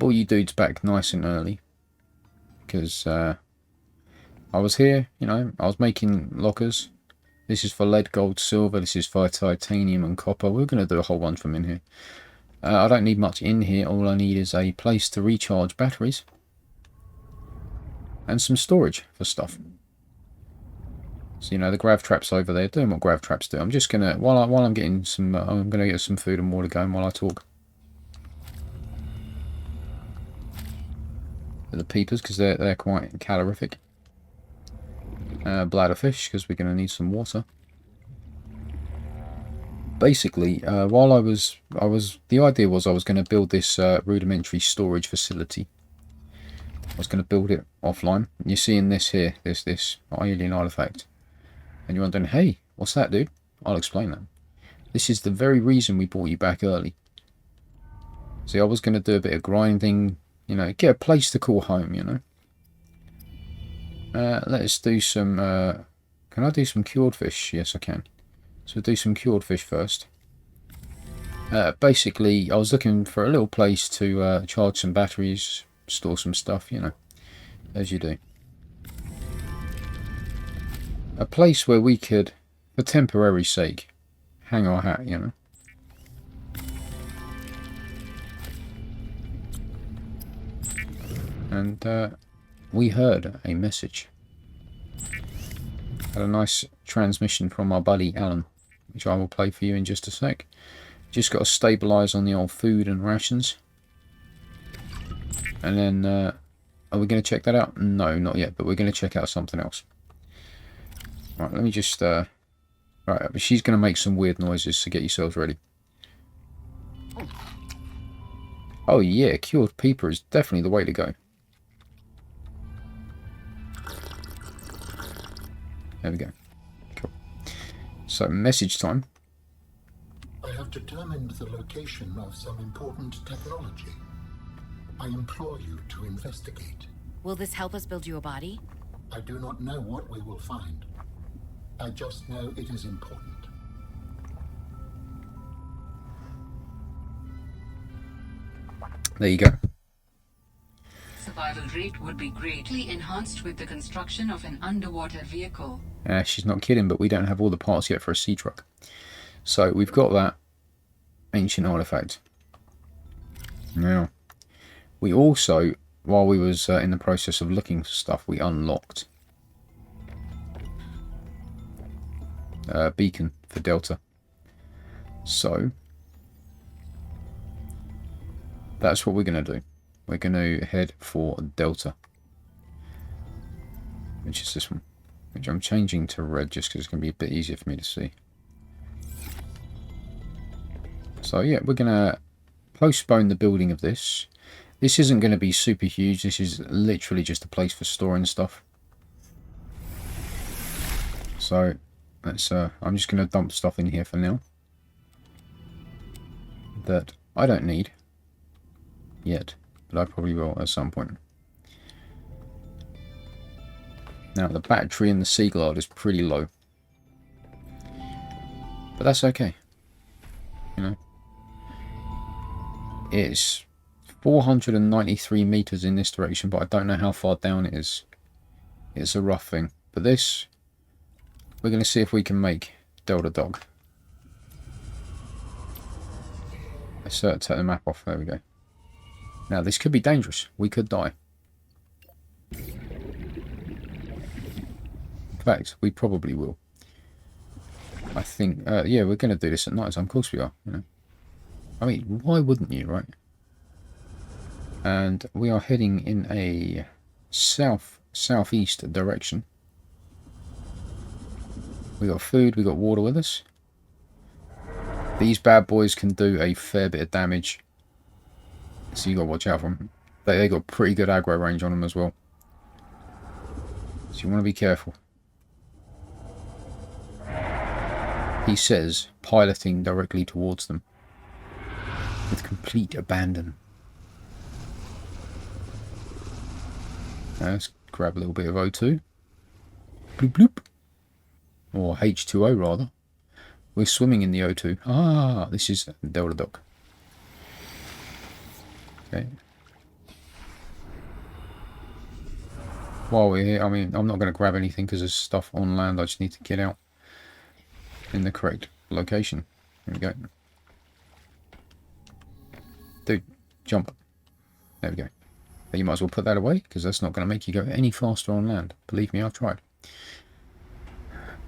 brought you dudes back nice and early. Because I was here, you know, I was making lockers. This is for lead, gold, silver. This is for titanium and copper. We're going to do a whole bunch from in here. I don't need much in here. All I need is a place to recharge batteries. And some storage for stuff. So, you know, the grav traps over there, doing what grav traps do. I'm just going to, while I'm getting some, I'm going to get some food and water going while I talk. The peepers, because they're quite calorific. Bladderfish, because we're going to need some water. Basically, while the idea was I was going to build this rudimentary storage facility. I was going to build it offline. You're seeing this here, this alien artifact. And you're wondering, hey, what's that, dude? I'll explain that. This is the very reason we brought you back early. See, I was going to do a bit of grinding, you know, get a place to call home, you know. Let's do some, can I do some cured fish? Yes, I can. So we'll do some cured fish first. Basically, I was looking for a little place to charge some batteries, store some stuff, you know, as you do. A place where we could, for temporary sake, hang our hat, you know. And we heard a message. Had a nice transmission from our buddy Alan, which I will play for you in just a sec. Just got to stabilise on the old food and rations. And then, are we going to check that out? No, not yet, but we're going to check out something else. Right, let me just, right, but she's going to make some weird noises, so get yourselves ready. Oh yeah, cured peeper is definitely the way to go. There we go. Cool. So, message time. I have determined the location of some important technology. I implore you to investigate. Will this help us build you a body? I do not know what we will find. I just know it is important. There you go. Survival rate would be greatly enhanced with the construction of an underwater vehicle. She's not kidding, but we don't have all the parts yet for a sea truck. So we've got that ancient artifact. Now, we also, while we was in the process of looking for stuff, we unlocked beacon for Delta. So that's what we're going to do. We're going to head for Delta, which is this one, which I'm changing to red just because it's going to be a bit easier for me to see. So yeah, we're going to postpone the building of this. This isn't going to be super huge. This is literally just a place for storing stuff. So let's, I'm just going to dump stuff in here for now that I don't need yet, but I probably will at some point. Now the battery in the Sea Glide is pretty low, but that's okay, you know. It's 493 meters in this direction, but I don't know how far down it is. It's a rough thing, but this, we're going to see if we can make Delta Dog. Let's take the map off. There we go. Now this could be dangerous. We could die. In fact, we probably will. I think, yeah, we're going to do this at night time. Of course we are, you know. I mean, why wouldn't you, right? And we are heading in a southeast direction. We got food, we got water with us. These bad boys can do a fair bit of damage, so you got to watch out for them. They got pretty good aggro range on them as well, so you want to be careful. He says, piloting directly towards them with complete abandon. Now let's grab a little bit of O2. Bloop bloop. Or H2O rather. We're swimming in the O2. Ah, this is Delta Dock. Okay. while we're here, I mean, I'm not going to grab anything because there's stuff on land. I just need to get out in the correct location. There we go. Dude, jump. There we go. But you might as well put that away because that's not going to make you go any faster on land. Believe me, I've tried.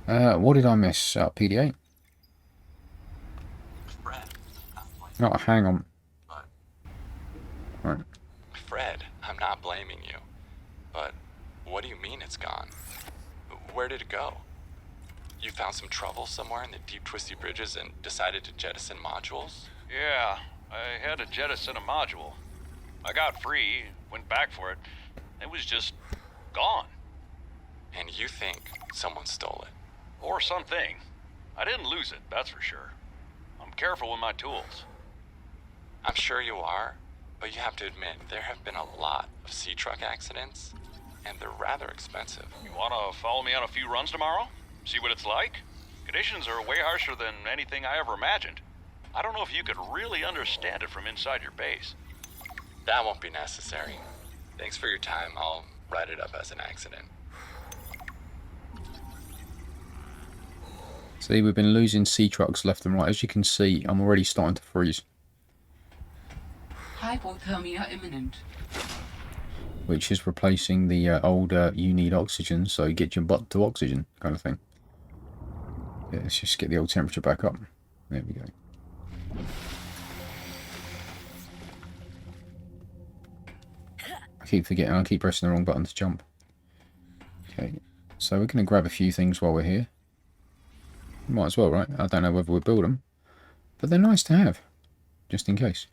What did I miss? PDA. Fred, Oh, hang on. but Right. Fred, I'm not blaming you. But what do you mean it's gone? Where did it go? You found some trouble somewhere in the deep twisty bridges and decided to jettison modules? Yeah, I had to jettison a module. I got free, went back for it. It was just gone. And you think someone stole it? Or something. I didn't lose it, that's for sure. I'm careful with my tools. I'm sure you are, but you have to admit there have been a lot of sea truck accidents, and they're rather expensive. You wanna follow me on a few runs tomorrow? See what it's like? Conditions are way harsher than anything I ever imagined. I don't know if you could really understand it from inside your base. That won't be necessary. Thanks for your time. I'll write it up as an accident. See, we've been losing sea trucks left and right. As you can see, I'm already starting to freeze. Hypothermia imminent. Which is replacing the old you need oxygen, so get your butt to oxygen kind of thing. Yeah, let's just get the old temperature back up. There we go. I keep forgetting, I keep pressing the wrong button to jump. Okay, so we're going to grab a few things while we're here. Might as well, right? I don't know whether we'll build them, but they're nice to have, just in case.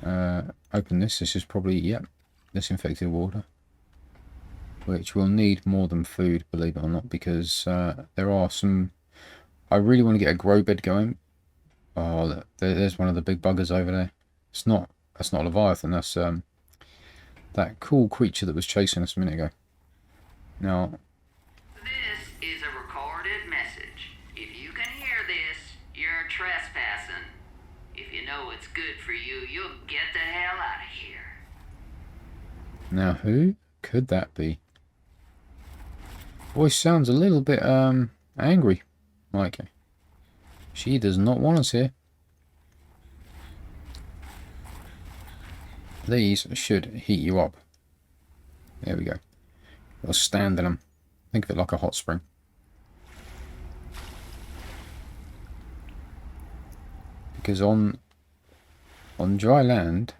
Open this. This is probably, yep, disinfected water, which will need more than food, believe it or not, because there are some. I really want to get a grow bed going. Oh, there's one of the big buggers over there. It's not. That's not a Leviathan. That's that cool creature that was chasing us a minute ago. Now. This is a recorded message. If you can hear this, you're trespassing. If you know what's good for you, you'll get the hell out of here. Now, who could that be? Voice sounds a little bit angry. Like, she does not want us here. These should heat you up. There we go. You'll stand in them. Think of it like a hot spring. Because on dry land,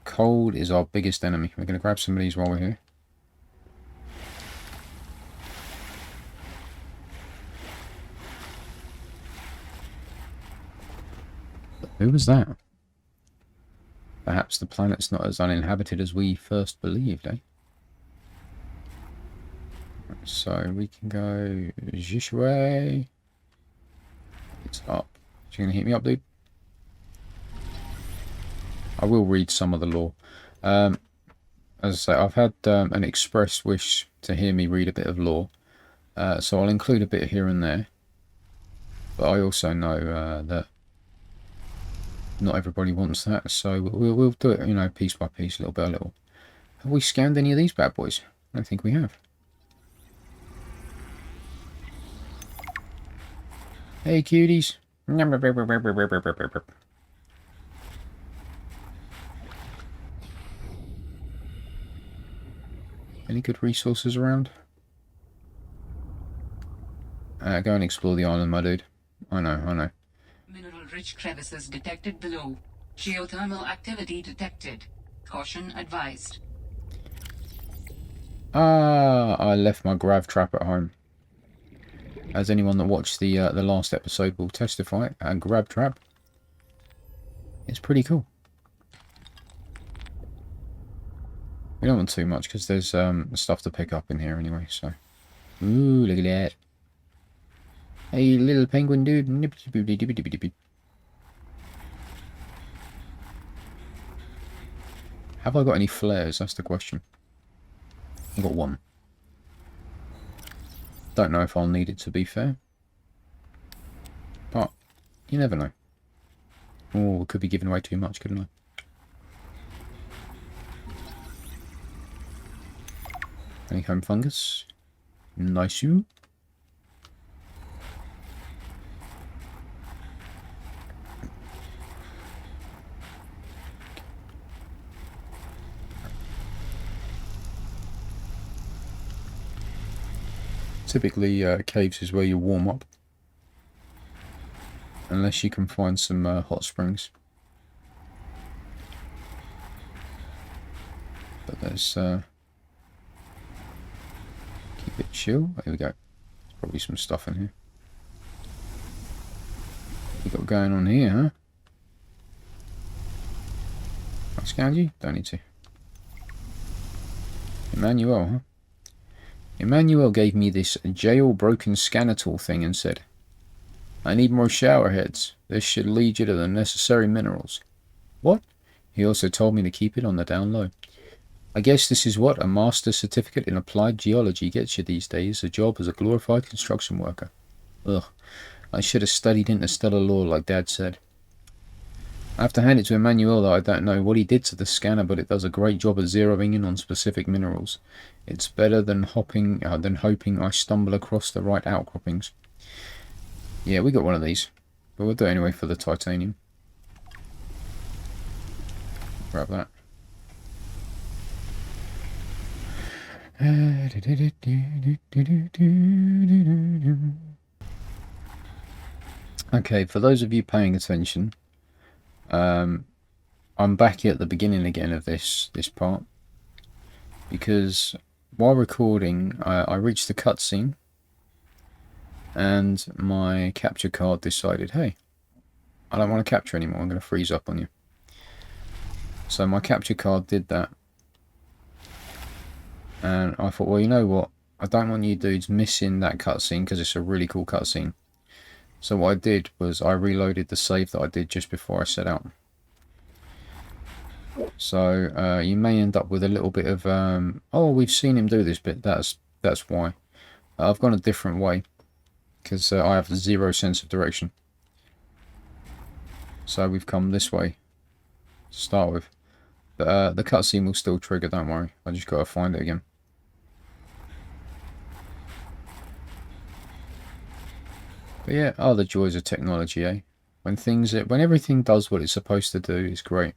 cold is our biggest enemy. We're going to grab some of these while we're here. Who was that? Perhaps the planet's not as uninhabited as we first believed, eh? So we can go this way. It's up. You gonna hit me up, dude? I will read some of the lore. As I say, I've had an express wish to hear me read a bit of lore, so I'll include a bit here and there. But I also know that not everybody wants that, so we'll do it, you know, piece by piece, little by little. Have we scanned any of these bad boys? I don't think we have. Hey, cuties. Any good resources around? Go and explore the island, my dude. I know. Mineral-rich crevices detected below. Geothermal activity detected. Caution advised. Ah, I left my grav trap at home. As anyone that watched the last episode will testify, a grab trap is pretty cool. We don't want too much because there's stuff to pick up in here anyway. So, ooh, look at that! Hey, little penguin dude. Have I got any flares? That's the question. I've got one. Don't know if I'll need it, to be fair. But you never know. Oh, could be giving away too much, couldn't I? Honeycomb fungus. Nice you. Typically, caves is where you warm up. Unless you can find some hot springs. But there's... keep it chill. There we go. There's probably some stuff in here. What we got going on here, huh? I'll scan you? Don't need to. Emmanuel, huh? Emmanuel gave me this jailbroken scanner tool thing and said, I need more shower heads. This should lead you to the necessary minerals. What? He also told me to keep it on the down low. I guess this is what a master's certificate in applied geology gets you these days, a job as a glorified construction worker. Ugh, I should have studied interstellar law like Dad said. I have to hand it to Emmanuel that I don't know what he did to the scanner, but it does a great job at zeroing in on specific minerals. It's better than hoping I stumble across the right outcroppings. Yeah, we got one of these, but we'll do it anyway for the titanium. Grab that. Okay, for those of you paying attention, I'm back at the beginning again of this part, because while recording I reached the cutscene and my capture card decided, hey, I don't want to capture anymore, I'm going to freeze up on you. So my capture card did that, and I thought, well, you know what, I don't want you dudes missing that cutscene because it's a really cool cutscene. So what I did was I reloaded the save that I did just before I set out. So you may end up with a little bit of oh, we've seen him do this bit. That's why. I've gone a different way because I have zero sense of direction. So we've come this way to start with. But the cutscene will still trigger. Don't worry. I just gotta find it again. But yeah, oh, the joys of technology, eh? When everything does what it's supposed to do, it's great.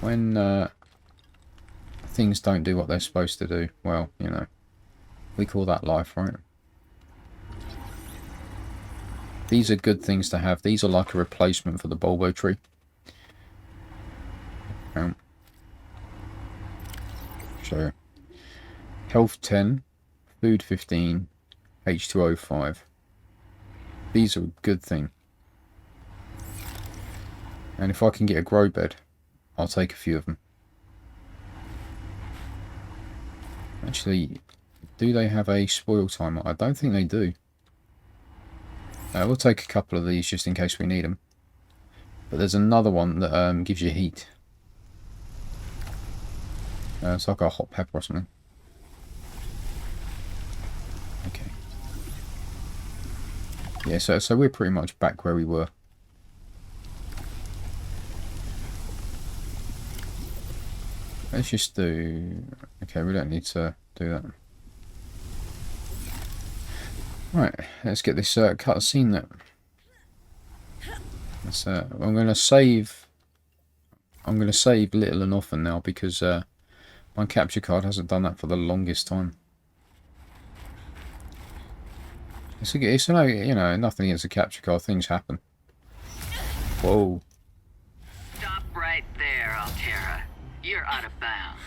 When things don't do what they're supposed to do, well, you know, we call that life, right? These are good things to have. These are like a replacement for the Bulbo tree. So, health 10, food 15, H2O 5. These are a good thing. And if I can get a grow bed, I'll take a few of them. Actually, do they have a spoil timer? I don't think they do. We'll take a couple of these just in case we need them. But there's another one that gives you heat. It's like a hot pepper or something. Okay. Yeah, so we're pretty much back where we were. Let's just do... Okay, we don't need to do that. Right, let's get this cutscene then. Let's, I'm going to save little and often now because my capture card hasn't done that for the longest time. It's no, you know, nothing against a capture card. Things happen. Whoa. Stop right there, Altera. You're out of bounds.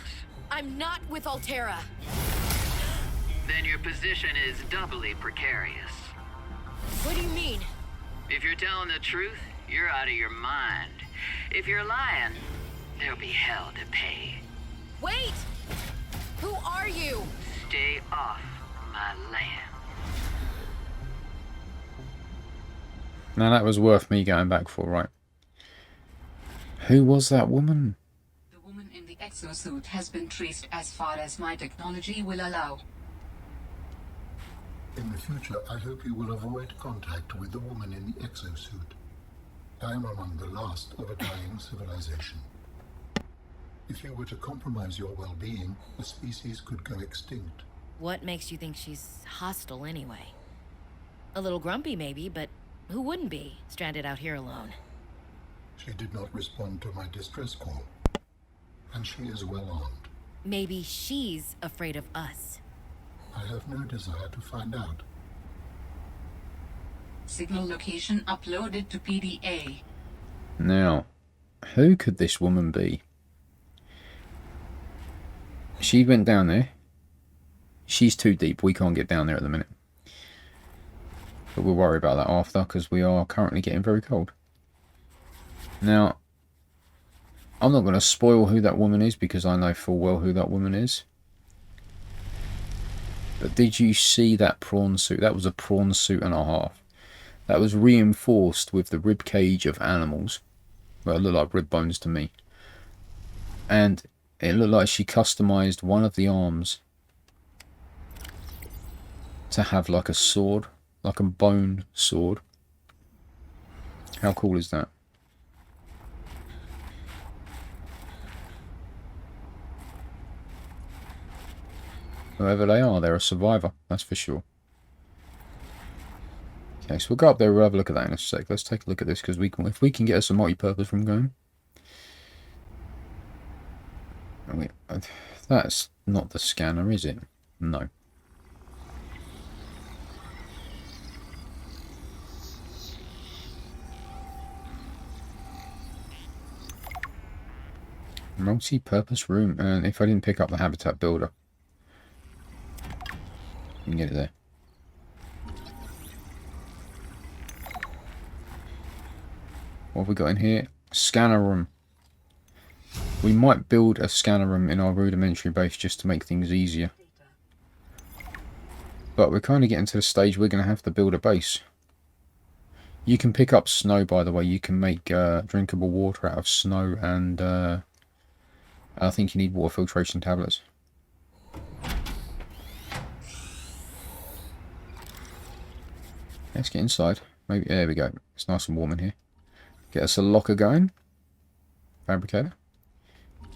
I'm not with Altera. Then your position is doubly precarious. What do you mean? If you're telling the truth, you're out of your mind. If you're lying, there'll be hell to pay. Wait! Who are you? Stay off my land. Now that was worth me going back for, right? Who was that woman? The woman in the exosuit has been traced as far as my technology will allow. In the future, I hope you will avoid contact with the woman in the exosuit. I am among the last of a dying civilization. If you were to compromise your well-being, the species could go extinct. What makes you think she's hostile anyway? A little grumpy maybe, but who wouldn't be, stranded out here alone? She did not respond to my distress call. And she is well armed. Maybe she's afraid of us. I have no desire to find out. Signal location uploaded to PDA. Now, who could this woman be? She went down there. She's too deep. We can't get down there at the minute. But we'll worry about that after, because we are currently getting very cold. Now, I'm not going to spoil who that woman is, because I know full well who that woman is. But did you see that prawn suit? That was a prawn suit and a half. That was reinforced with the rib cage of animals. Well, it looked like rib bones to me. And it looked like she customized one of the arms to have like a sword, like a bone sword. How cool is that? Whoever they are, they're a survivor, that's for sure. Okay, so we'll go up there, we'll have a look at that in a sec. Let's take a look at this, because if we can get us a multi-purpose room going. Wait, that's not the scanner, is it? No. Multi-purpose room, and if I didn't pick up the habitat builder, you can get it there. What have we got in here? Scanner room. We might build a scanner room in our rudimentary base just to make things easier. But we're kind of getting to the stage we're going to have to build a base. You can pick up snow, by the way. You can make drinkable water out of snow, and I think you need water filtration tablets. Let's get inside. Maybe there we go. It's nice and warm in here. Get us a locker going. Fabricator.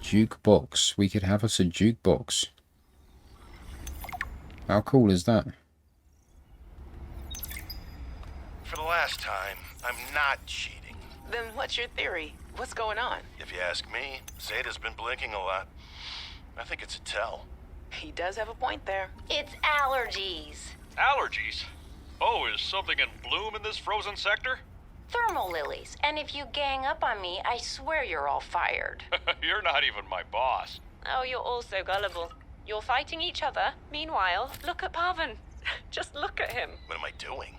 Jukebox. We could have us a jukebox. How cool is that? For the last time, I'm not cheating. Then what's your theory? What's going on? If you ask me, Zeta's been blinking a lot. I think it's a tell. He does have a point there. It's allergies. Allergies? Oh, is something in bloom in this frozen sector? Thermal lilies. And if you gang up on me, I swear you're all fired. You're not even my boss. Oh, you're all so gullible. You're fighting each other. Meanwhile, look at Parvin. Just look at him. What am I doing?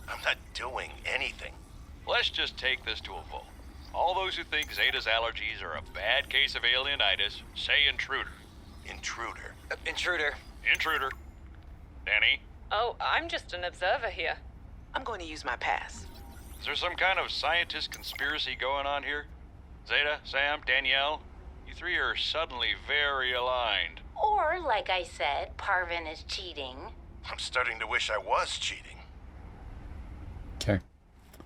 I'm not doing anything. Let's just take this to a vote. All those who think Zeta's allergies are a bad case of alienitis, say intruder. Intruder. Intruder. Intruder. Danny? Oh, I'm just an observer here. I'm going to use my pass. Is there some kind of scientist conspiracy going on here? Zeta, Sam, Danielle? You three are suddenly very aligned. Or, like I said, Parvin is cheating. I'm starting to wish I was cheating. Okay.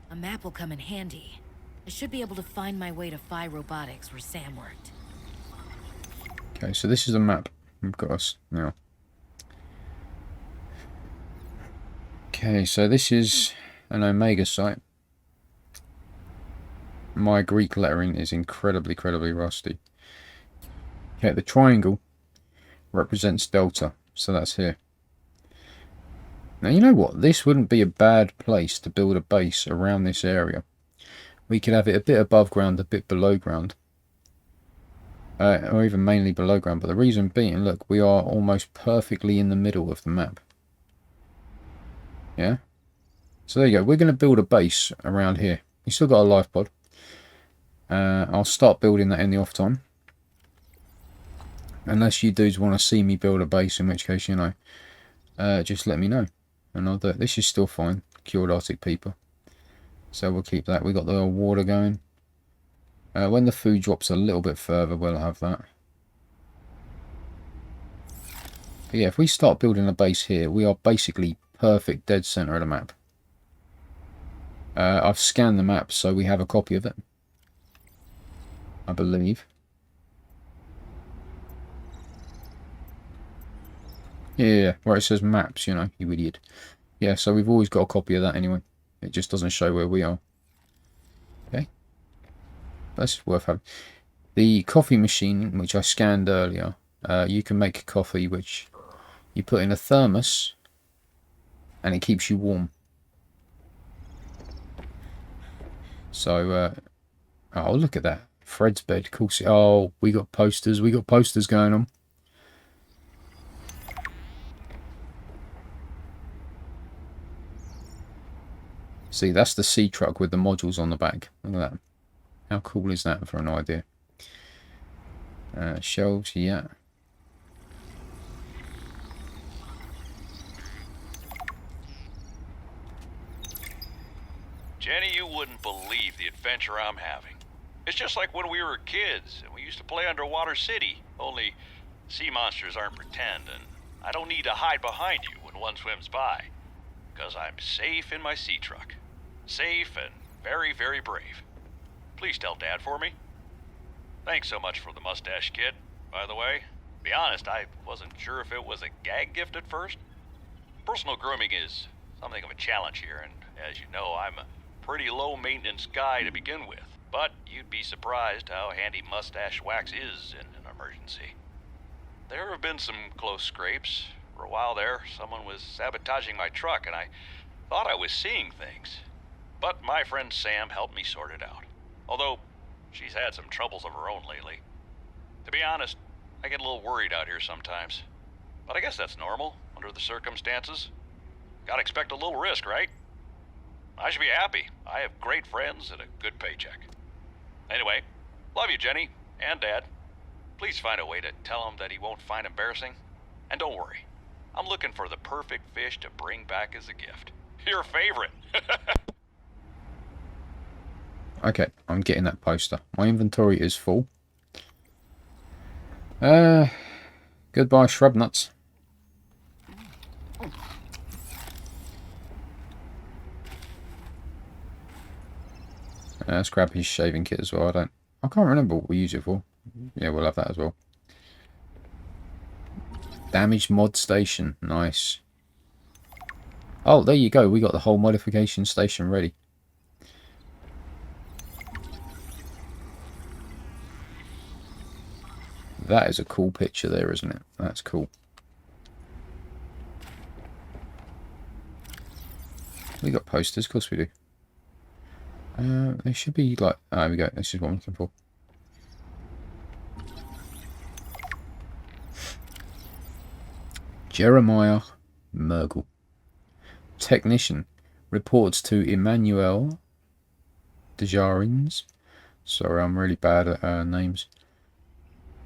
A map will come in handy. I should be able to find my way to Phi Robotics where Sam worked. Okay, so this is a map. We've got us now. Okay, so this is an Omega site. My Greek lettering is incredibly rusty. Okay, the triangle represents Delta, so that's here. Now, you know what? This wouldn't be a bad place to build a base around this area. We could have it a bit above ground, a bit below ground. Or even mainly below ground. But the reason being, look, we are almost perfectly in the middle of the map. Yeah? So there you go. We're going to build a base around here. We still got a life pod. I'll start building that in the off time. Unless you dudes want to see me build a base, in which case, you know, just let me know. And I'll do it. This is still fine. Cured Arctic Peeper. So we'll keep that. We got the water going. When the food drops a little bit further, we'll have that. But yeah, if we start building a base here, we are basically perfect dead center of the map. I've scanned the map, so we have a copy of it. I believe. Yeah, where it says maps, you know, you idiot. Yeah, so we've always got a copy of that anyway. It just doesn't show where we are. Okay. That's worth having. The coffee machine, which I scanned earlier, you can make a coffee which you put in a thermos and it keeps you warm. So, oh, look at that. Fred's bed. Cool. Oh, we got posters. We got posters going on. See, that's the sea truck with the modules on the back. Look at that. How cool is that for an idea? Shelves, yeah. Jenny, you wouldn't believe the adventure I'm having. It's just like when we were kids and we used to play Underwater City, only sea monsters aren't pretend, and I don't need to hide behind you when one swims by, because I'm safe in my sea truck. Safe and very, very brave. Please tell Dad for me. Thanks so much for the mustache kit, by the way. To be honest, I wasn't sure if it was a gag gift at first. Personal grooming is something of a challenge here, and as you know, I'm a pretty low-maintenance guy to begin with. But you'd be surprised how handy mustache wax is in an emergency. There have been some close scrapes. For a while there, someone was sabotaging my truck, and I thought I was seeing things. But my friend Sam helped me sort it out. Although, she's had some troubles of her own lately. To be honest, I get a little worried out here sometimes. But I guess that's normal, under the circumstances. Gotta expect a little risk, right? I should be happy. I have great friends and a good paycheck. Anyway, love you, Jenny, and Dad. Please find a way to tell him that he won't find embarrassing. And don't worry, I'm looking for the perfect fish to bring back as a gift. Your favorite. Okay, I'm getting that poster. My inventory is full. Goodbye, shrub nuts. Let's grab his shaving kit as well. I can't remember what we use it for. Yeah, we'll have that as well. Damaged mod station. Nice. Oh, there you go. We got the whole modification station ready. That is a cool picture there, isn't it? That's cool. We got posters, of course we do. They should be like... Oh, there we go. This is what I'm looking for. Jeremiah Mergel. Technician. Reports to Emmanuel Desjardins. Sorry, I'm really bad at names.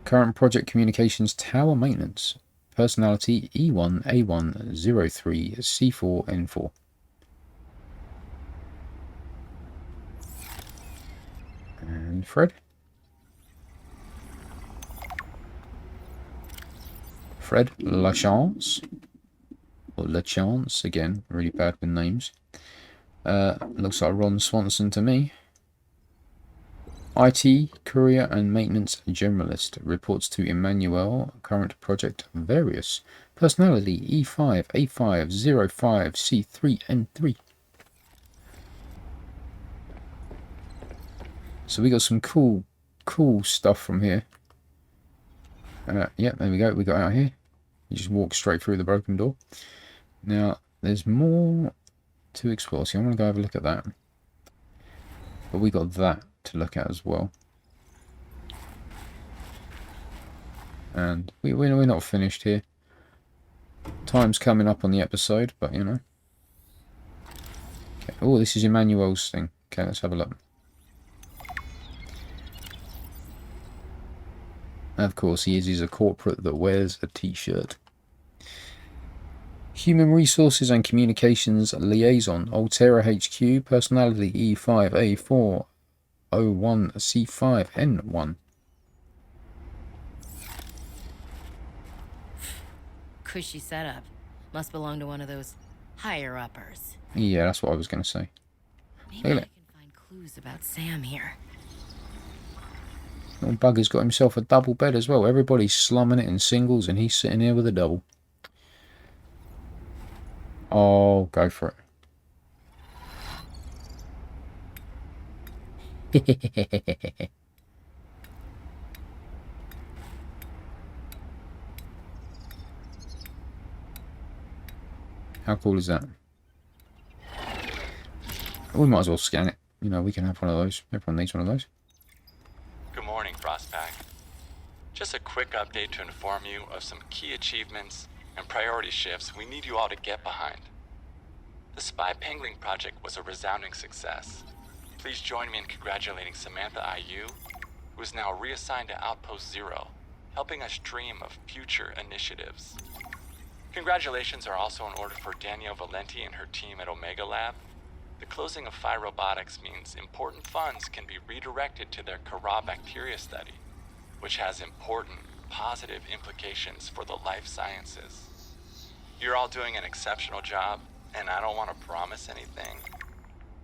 Current project communications tower maintenance. Personality E1A103C4N4. And Fred. Fred Lachance. Or Lachance, again, really bad with names. Looks like Ron Swanson to me. IT, Courier and Maintenance Generalist. Reports to Emmanuel. Current project various. Personality E5A505C3N3. So we got some cool stuff from here. Yeah, there we go. We got out here. You just walk straight through the broken door. Now, there's more to explore. So I'm going to go have a look at that. But we got that to look at as well. And we're not finished here. Time's coming up on the episode, but you know. Okay. Oh, this is Emmanuel's thing. Okay, let's have a look. Of course, he's a corporate that wears a t-shirt. Human Resources and Communications Liaison, Altera HQ, personality E5A401C5N1. Cushy setup. Must belong to one of those higher-uppers. Yeah, that's what I was going to say. Maybe I can find clues about Sam here. Little bugger's got himself a double bed as well. Everybody's slumming it in singles and he's sitting here with a double. Oh, go for it. How cool is that? We might as well scan it. You know, we can have one of those. Everyone needs one of those. Good morning, Frostpack. Just a quick update to inform you of some key achievements and priority shifts we need you all to get behind. The Spy Penguin project was a resounding success. Please join me in congratulating Samantha IU, who is now reassigned to Outpost Zero, helping us dream of future initiatives. Congratulations are also in order for Danielle Valenti and her team at Omega Lab. The closing of Phi Robotics means important funds can be redirected to their Kara bacteria study, which has important positive implications for the life sciences. You're all doing an exceptional job, and I don't want to promise anything,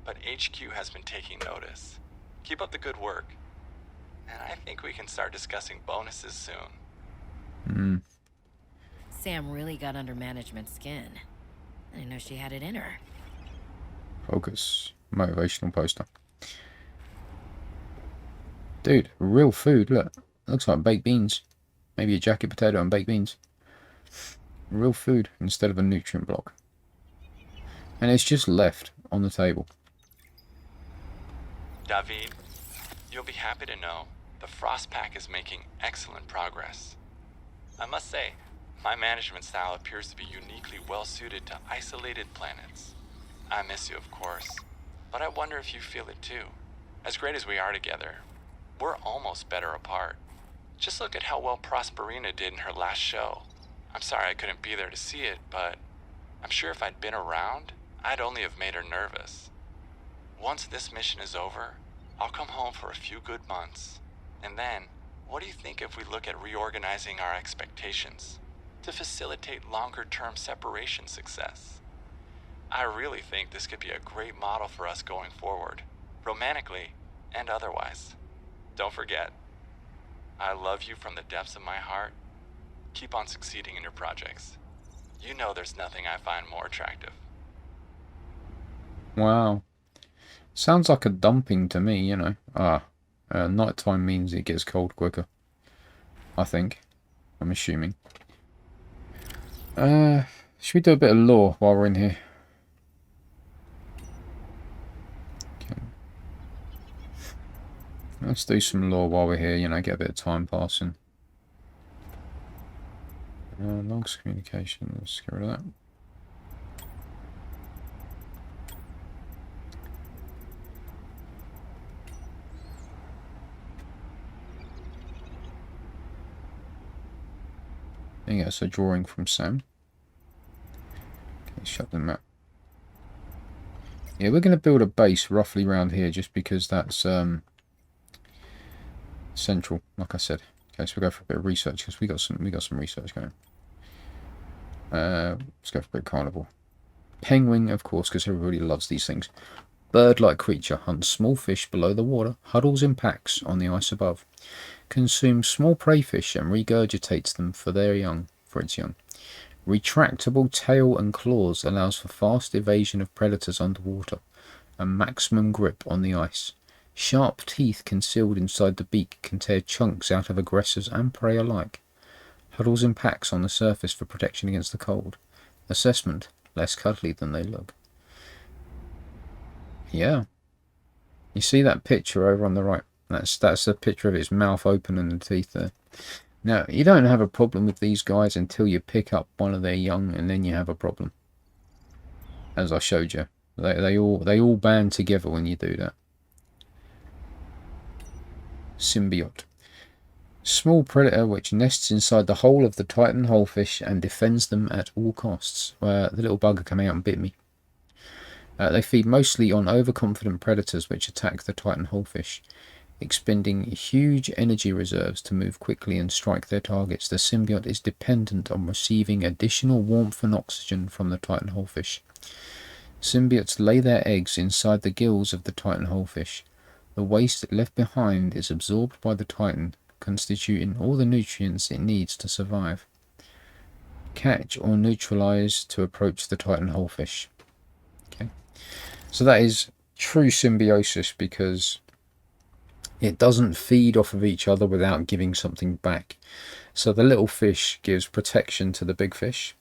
but HQ has been taking notice. Keep up the good work, and I think we can start discussing bonuses soon. Sam really got under management's skin. I didn't know she had it in her. Focus. Motivational poster. Dude, real food, look. Looks like baked beans. Maybe a jacket potato and baked beans. Real food instead of a nutrient block. And it's just left on the table. David, you'll be happy to know the Frostpack is making excellent progress. I must say, my management style appears to be uniquely well suited to isolated planets. I miss you, of course, but I wonder if you feel it too. As great as we are together, we're almost better apart. Just look at how well Prosperina did in her last show. I'm sorry I couldn't be there to see it, but I'm sure if I'd been around, I'd only have made her nervous. Once this mission is over, I'll come home for a few good months. And then, what do you think if we look at reorganizing our expectations to facilitate longer-term separation success? I really think this could be a great model for us going forward, romantically and otherwise. Don't forget, I love you from the depths of my heart. Keep on succeeding in your projects. You know there's nothing I find more attractive. Wow. Sounds like a dumping to me, you know. Nighttime means it gets cold quicker. I think. I'm assuming. Should we do a bit of lore while we're in here? Okay. Let's do some lore while we're here, you know, get a bit of time passing. Logs communication, let's get rid of that. There you go, so drawing from Sam. Okay, shut the map. Yeah, we're going to build a base roughly around here just because that's central, like I said. Okay, so we'll go for a bit of research because we got some research going. Let's go for a bit of carnivore. Penguin, of course, because everybody loves these things. Bird-like creature hunts small fish below the water, huddles in packs on the ice above, consumes small prey fish and regurgitates them for its young. Retractable tail and claws allows for fast evasion of predators underwater and maximum grip on the ice. Sharp teeth concealed inside the beak can tear chunks out of aggressors and prey alike. Huddles in packs on the surface for protection against the cold. Assessment: less cuddly than they look. Yeah. You see that picture over on the right? That's a picture of its mouth open and the teeth there. Now, you don't have a problem with these guys until you pick up one of their young, and then you have a problem. As I showed you. They all band together when you do that. Symbiote. Small predator which nests inside the hull of the Titan hullfish and defends them at all costs. The little bugger came out and bit me. They feed mostly on overconfident predators which attack the Titan hullfish. Expending huge energy reserves to move quickly and strike their targets, the symbiote is dependent on receiving additional warmth and oxygen from the Titan hullfish. Symbiotes lay their eggs inside the gills of the Titan hullfish. The waste left behind is absorbed by the Titan, constituting all the nutrients it needs to survive. catch or neutralize to approach the Titan Hullfish. Okay, so that is true symbiosis because it doesn't feed off of each other without giving something back. So the little fish gives protection to the big fish,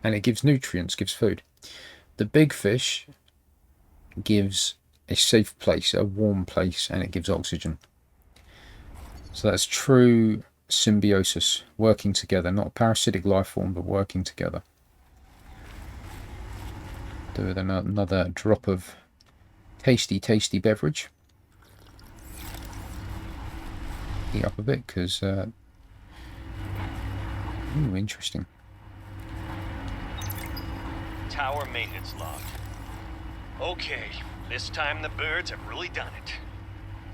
and it gives nutrients, gives food. The big fish gives a safe place, a warm place, and it gives oxygen. So that's true symbiosis, working together, not a parasitic life form, but working together. Do with another drop of tasty beverage. Heat up a bit because interesting. Tower maintenance log. Okay, this time the birds have really done it.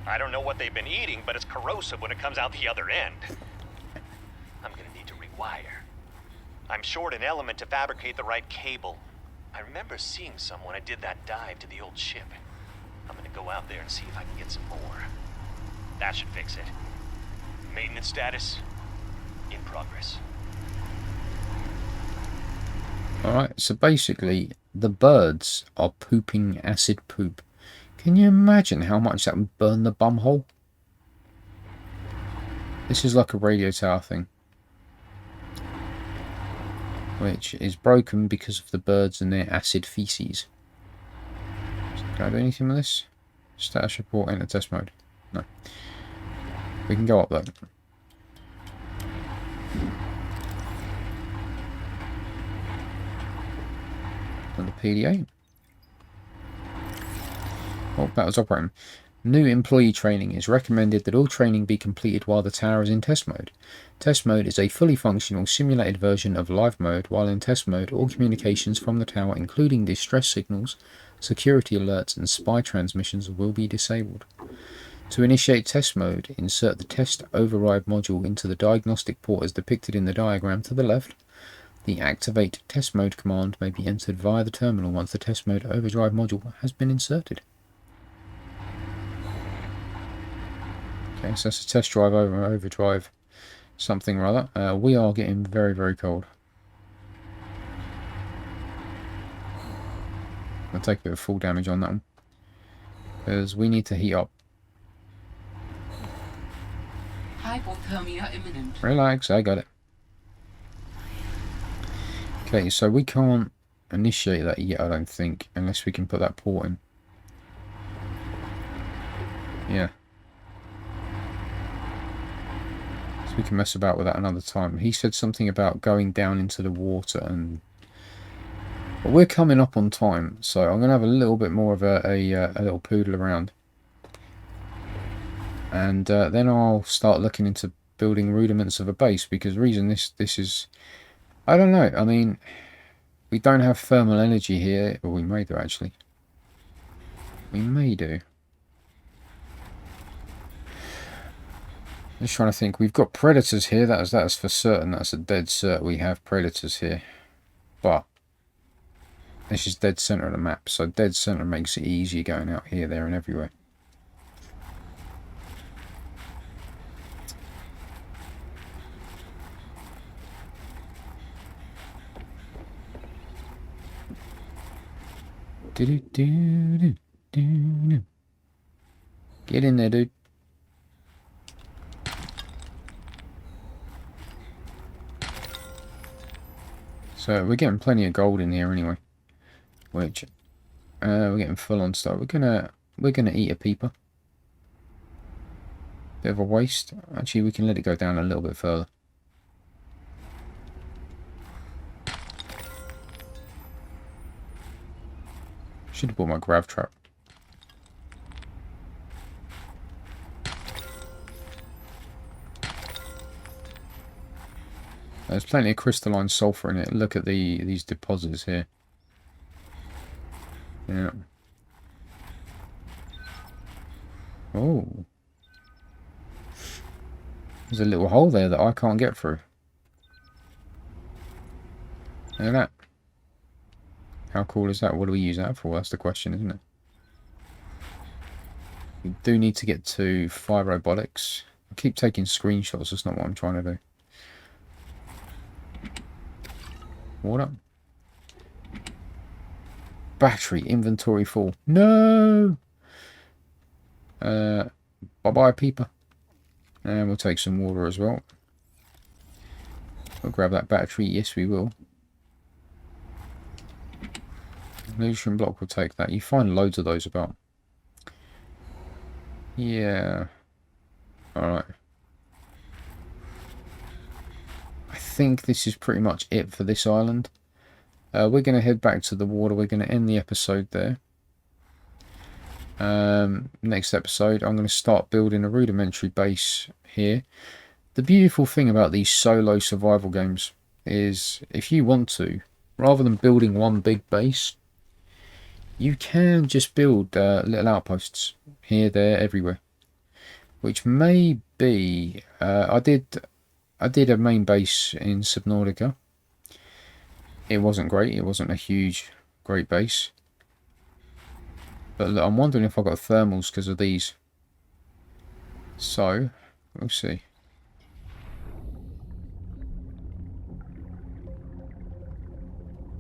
I don't know what they've been eating, but it's corrosive when it comes out the other end. I'm gonna need to rewire. I'm short an element to fabricate the right cable. I remember seeing some when I did that dive to the old ship. I'm gonna go out there and see if I can get some more. That should fix it. Maintenance status in progress. Alright, so basically the birds are pooping acid poop. Can you imagine how much that would burn the bumhole? This is like a radio tower thing, which is broken because of the birds and their acid feces. So can I do anything with this? Status report, enter test mode. No. We can go up though. And the PDA. Oh, that was operating. New employee training. Is recommended that all training be completed while the tower is in test mode. Test mode is a fully functional simulated version of live mode. While in test mode, all communications from the tower, including distress signals, security alerts and spy transmissions, will be disabled. To initiate test mode, insert the test override module into the diagnostic port as depicted in the diagram to the left. The activate test mode command may be entered via the terminal once the test mode overdrive module has been inserted. Okay, so that's a test drive overdrive something or other. We are getting very cold. I'll take a bit of full damage on that one because we need to heat up. Hypothermia imminent. Relax, I got it. Okay, so we can't initiate that yet, I don't think, unless we can put that port in. Yeah. So we can mess about with that another time. He said something about going down into the water, and but we're coming up on time, so I'm going to have a little bit more of a little poodle around. And then I'll start looking into building rudiments of a base, because the reason this is... I don't know, I mean, we don't have thermal energy here, or we may do actually. We may do. Just trying to think, we've got predators here, that's for certain, that's a dead cert, we have predators here. But, this is dead center of the map, so dead center makes it easier going out here, there and everywhere. Get in there, dude. So we're getting plenty of gold in here anyway, which we're getting full on stuff. We're gonna eat a peeper. Bit of a waste. Actually, we can let it go down a little bit further. Should have bought my grav trap. There's plenty of crystalline sulfur in it. Look at these deposits here. Yeah. Oh. There's a little hole there that I can't get through. Look at that. How cool is that? What do we use that for? That's the question, isn't it? We do need to get to 5 robotics. I keep taking screenshots. That's not what I'm trying to do. Water. Battery inventory full. No! Bye-bye, Peeper. And we'll take some water as well. We'll grab that battery. Yes, we will. Illusion block will take that. You find loads of those about. Yeah. Alright. I think this is pretty much it for this island. We're going to head back to the water. We're going to end the episode there. Next episode, I'm going to start building a rudimentary base here. The beautiful thing about these solo survival games is if you want to, rather than building one big base, you can just build little outposts here, there, everywhere. Which may be... I did a main base in Subnautica. It wasn't great. It wasn't a huge, great base. But look, I'm wondering if I got thermals because of these. So, we'll see.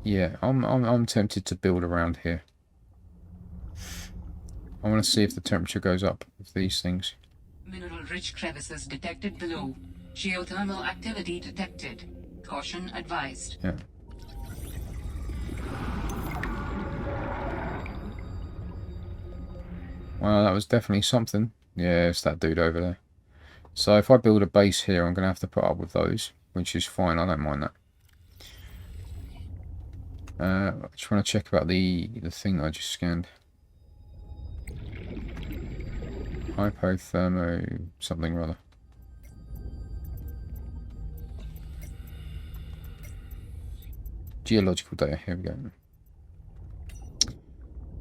Yeah, I'm tempted to build around here. I want to see if the temperature goes up with these things. Mineral-rich crevices detected below. Geothermal activity detected. Caution advised. Yeah. Well, that was definitely something. Yeah, it's that dude over there. So if I build a base here, I'm going to have to put up with those, which is fine. I don't mind that. I just want to check about the thing that I just scanned. Hypothermo something or other. Geological data, here we go.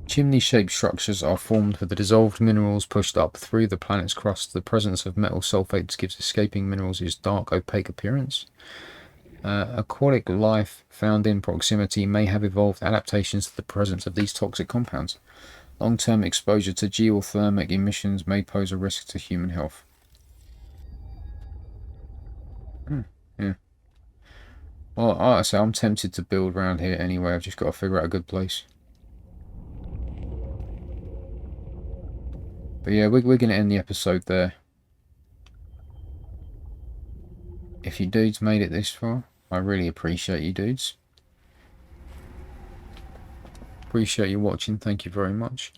Chimney-shaped structures are formed with the dissolved minerals pushed up through the planet's crust. The presence of metal sulfates gives escaping minerals its dark, opaque appearance. Aquatic life found in proximity may have evolved adaptations to the presence of these toxic compounds. Long-term exposure to geothermic emissions may pose a risk to human health. Yeah. Well, like I say, I'm tempted to build around here anyway. I've just got to figure out a good place. But yeah, we're going to end the episode there. If you dudes made it this far, I really appreciate you dudes. Appreciate you watching. Thank you very much.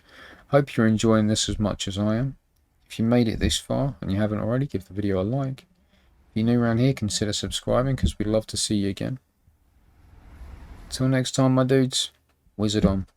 Hope you're enjoying this as much as I am. If you made it this far and you haven't already, give the video a like. If you're new around here, consider subscribing because we'd love to see you again. Till next time, my dudes, wizard on.